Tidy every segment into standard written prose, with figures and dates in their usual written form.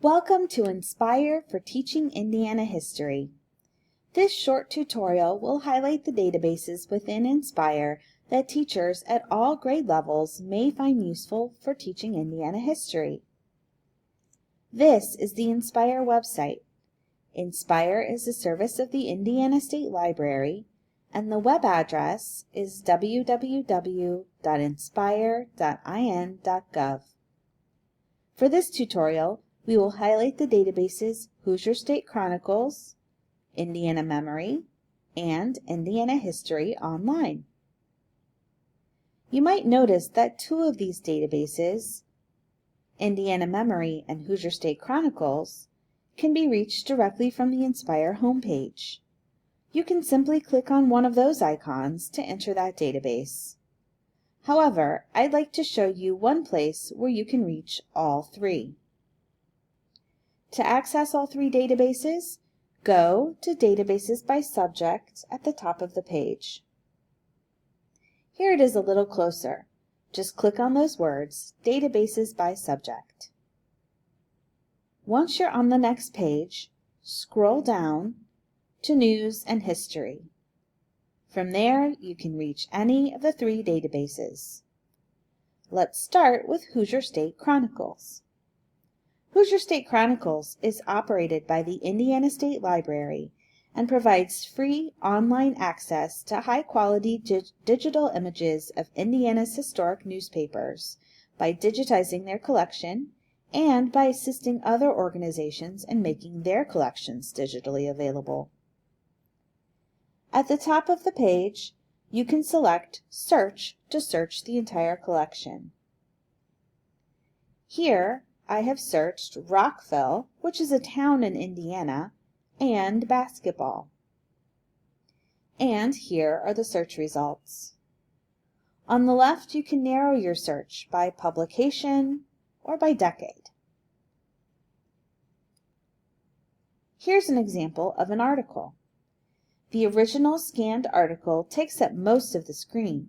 Welcome to Inspire for Teaching Indiana History. This short tutorial will highlight the databases within Inspire that teachers at all grade levels may find useful for teaching Indiana history. This is the Inspire website. Inspire is a service of the Indiana State Library, and the web address is www.inspire.in.gov. For this tutorial, we will highlight the databases Hoosier State Chronicles, Indiana Memory, and Indiana History Online. You might notice that two of these databases, Indiana Memory and Hoosier State Chronicles, can be reached directly from the Inspire homepage. You can simply click on one of those icons to enter that database. However, I'd like to show you one place where you can reach all three. To access all three databases, go to Databases by Subject at the top of the page. Here it is a little closer. Just click on those words, Databases by Subject. Once you're on the next page, scroll down to News and History. From there, you can reach any of the three databases. Let's start with Hoosier State Chronicles. Hoosier State Chronicles is operated by the Indiana State Library and provides free online access to high-quality digital images of Indiana's historic newspapers by digitizing their collection and by assisting other organizations in making their collections digitally available. At the top of the page, you can select Search to search the entire collection. Here, I have searched Rockville, which is a town in Indiana, and basketball. And here are the search results. On the left, you can narrow your search by publication or by decade. Here's an example of an article. The original scanned article takes up most of the screen.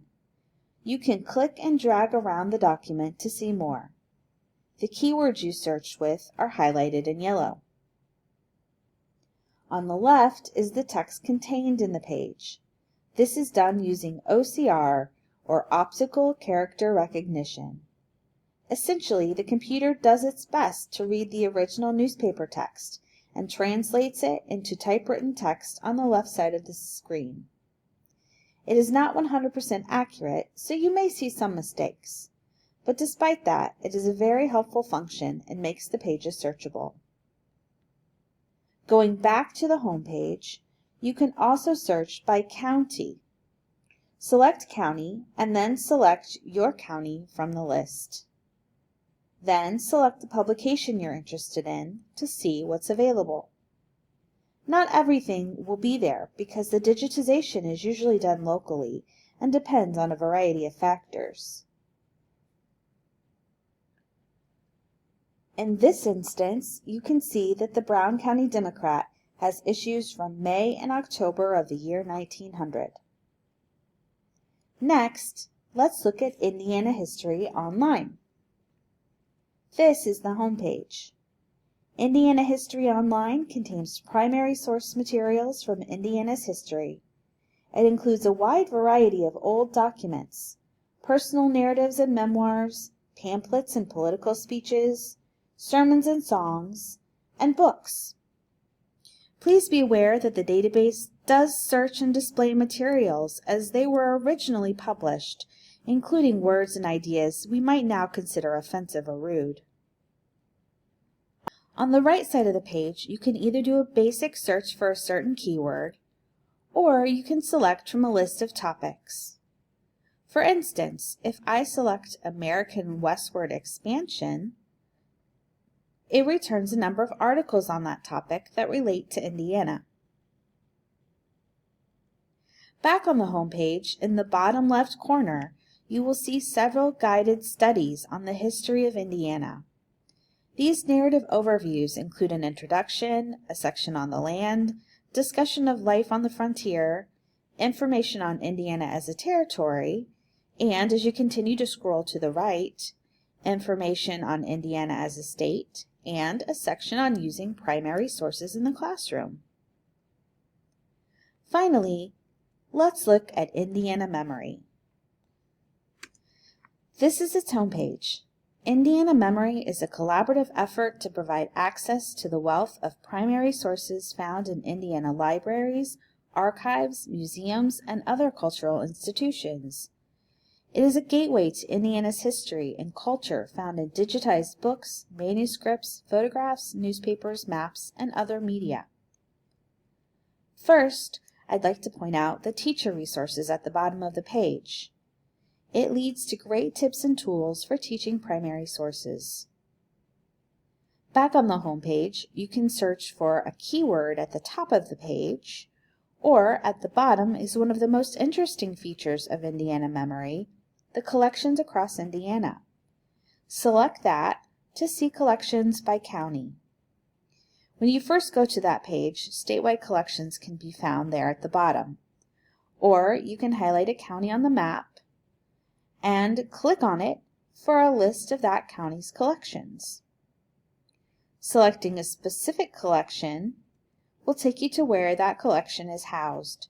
You can click and drag around the document to see more. The keywords you searched with are highlighted in yellow. On the left is the text contained in the page. This is done using OCR, or Optical Character Recognition. Essentially, the computer does its best to read the original newspaper text and translates it into typewritten text on the left side of the screen. It is not 100% accurate, so you may see some mistakes. But despite that, it is a very helpful function and makes the pages searchable. Going back to the home page, you can also search by county. Select county and then select your county from the list. Then select the publication you're interested in to see what's available. Not everything will be there because the digitization is usually done locally and depends on a variety of factors. In this instance, you can see that the Brown County Democrat has issues from May and October of the year 1900. Next, let's look at Indiana History Online. This is the home page. Indiana History Online contains primary source materials from Indiana's history. It includes a wide variety of old documents, personal narratives and memoirs, pamphlets and political speeches, sermons and songs, and books. Please be aware that the database does search and display materials as they were originally published, including words and ideas we might now consider offensive or rude. On the right side of the page, you can either do a basic search for a certain keyword, or you can select from a list of topics. For instance, if I select American Westward Expansion, it returns a number of articles on that topic that relate to Indiana. Back on the home page, in the bottom left corner, you will see several guided studies on the history of Indiana. These narrative overviews include an introduction, a section on the land, discussion of life on the frontier, information on Indiana as a territory, and as you continue to scroll to the right, information on Indiana as a state and a section on using primary sources in the classroom. Finally, let's look at Indiana Memory. This is its homepage. Indiana Memory is a collaborative effort to provide access to the wealth of primary sources found in Indiana libraries, archives, museums, and other cultural institutions. It is a gateway to Indiana's history and culture found in digitized books, manuscripts, photographs, newspapers, maps, and other media. First, I'd like to point out the teacher resources at the bottom of the page. It leads to great tips and tools for teaching primary sources. Back on the home page, you can search for a keyword at the top of the page, or at the bottom is one of the most interesting features of Indiana Memory, the collections across Indiana. Select that to see collections by county. When you first go to that page, statewide collections can be found there at the bottom. Or you can highlight a county on the map and click on it for a list of that county's collections. Selecting a specific collection will take you to where that collection is housed.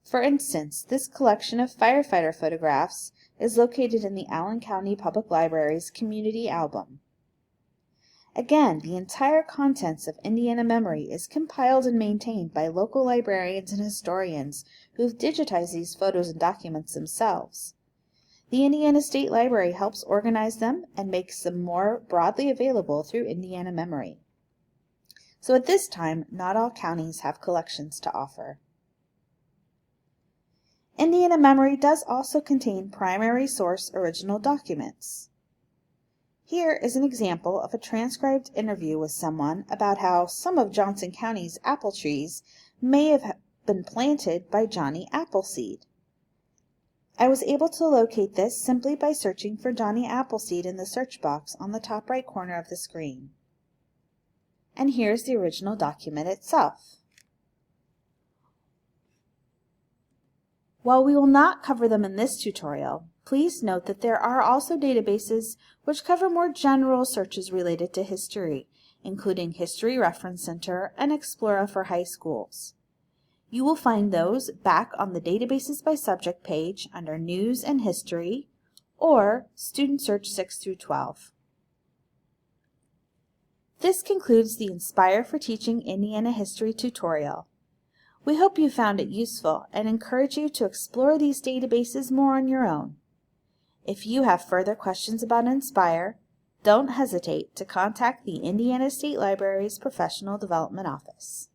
For instance, this collection of firefighter photographs is located in the Allen County Public Library's Community Album. Again, the entire contents of Indiana Memory is compiled and maintained by local librarians and historians who have digitized these photos and documents themselves. The Indiana State Library helps organize them and makes them more broadly available through Indiana Memory. So at this time, not all counties have collections to offer. Indiana Memory does also contain primary source original documents. Here is an example of a transcribed interview with someone about how some of Johnson County's apple trees may have been planted by Johnny Appleseed. I was able to locate this simply by searching for Johnny Appleseed in the search box on the top right corner of the screen. And here's the original document itself. While we will not cover them in this tutorial, please note that there are also databases which cover more general searches related to history, including History Reference Center and Explora for high schools. You will find those back on the Databases by Subject page under News and History or Student Search 6 through 12. This concludes the Inspire for Teaching Indiana History tutorial. We hope you found it useful and encourage you to explore these databases more on your own. If you have further questions about Inspire, don't hesitate to contact the Indiana State Library's Professional Development Office.